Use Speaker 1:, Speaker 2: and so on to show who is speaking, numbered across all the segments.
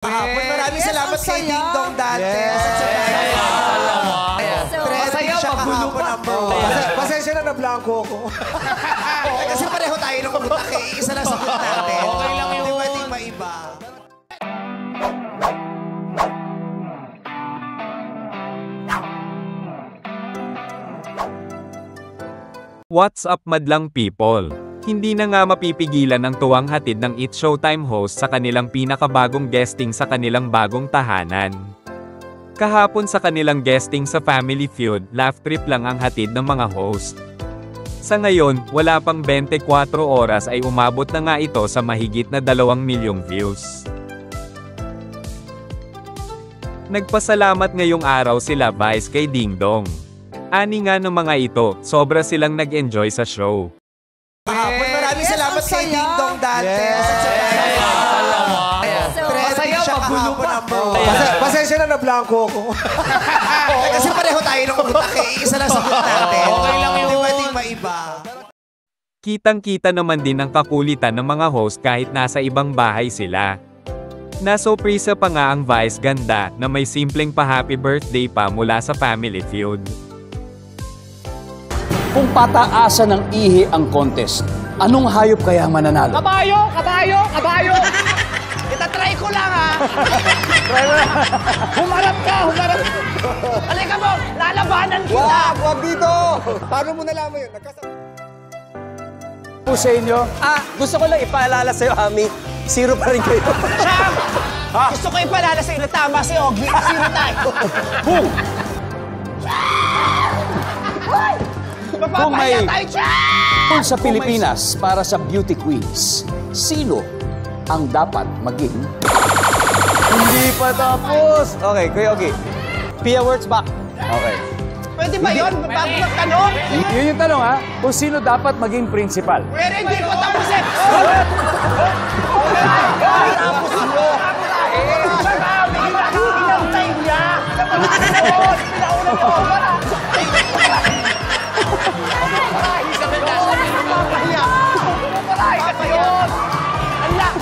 Speaker 1: Maraming salamat kay Ding Dong dati. Masaya, magulo pa.
Speaker 2: Pasensya na na-blanco ako.
Speaker 1: Kasi pareho tayo nung pumunta kay isa lang sagot natin.
Speaker 3: Okay lang yun.
Speaker 1: Hindi pwedeng maiba.
Speaker 4: What's up madlang people? Hindi na nga mapipigilan ang tuwang hatid ng It's Showtime host sa kanilang pinakabagong guesting sa kanilang bagong tahanan. Kahapon sa kanilang guesting sa Family Feud, laugh trip lang ang hatid ng mga host. Sa ngayon, wala pang 24 oras ay umabot na nga ito sa mahigit na 2 milyong views. Nagpasalamat ngayong araw sila Vice kay Ding Dong. Ani nga ng mga ito, sobra silang nag-enjoy sa show.
Speaker 1: Maraming salamat kay Ding Dong dati.
Speaker 3: Masaya, magulo pa.
Speaker 2: Pasensya na na-blanco ako.
Speaker 1: Kasi pareho tayo nung pumunta kay isa lang sagot natin.
Speaker 3: Okay lang yun.
Speaker 1: Hindi pwedeng maiba.
Speaker 4: Kitang-kita naman din ang kakulitan ng mga host kahit nasa ibang bahay sila. Nasurpresa pa nga ang Vice Ganda na may simpleng pa-happy birthday pa mula sa Family Feud.
Speaker 5: Kung pataasan ng ihi ang contest, anong hayop kaya ang mananalo?
Speaker 3: Kabayo! Kabayo! Kabayo! Itatry ko lang, ha? Humarap ka! Humarap! Halika mo! Lalabanan kita!
Speaker 2: Wag dito! Paano mo nalaman yun?
Speaker 5: Po sa inyo?
Speaker 6: Gusto ko lang ipaalala sa'yo, Ami. Zero pa rin kayo.
Speaker 3: Siyam! Gusto ko ipalala sa'yo na tama si Ogie. Zero tayo.
Speaker 5: Boom! Kung may
Speaker 3: Mapapaya tayo, Siyam!
Speaker 5: sa Pilipinas para sa beauty queens, sino ang dapat maging...
Speaker 6: Hindi pa tapos. Okay, Kuya Ogie. Pia words back. Okay.
Speaker 3: Pwede ba yun? Bago magtanong?
Speaker 5: Yun yung tanong, ha? Kung sino dapat maging principal?
Speaker 3: Pero hindi ko tapos eh. Tapos mo. Ilang time niya. Pinauna mo.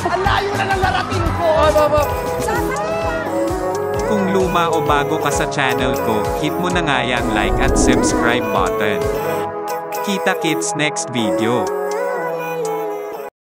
Speaker 3: Ang layo na ng narating ko.
Speaker 4: Kung luma o bago ka sa channel ko, hit mo na nga yung like at subscribe button. Kita-kits next video.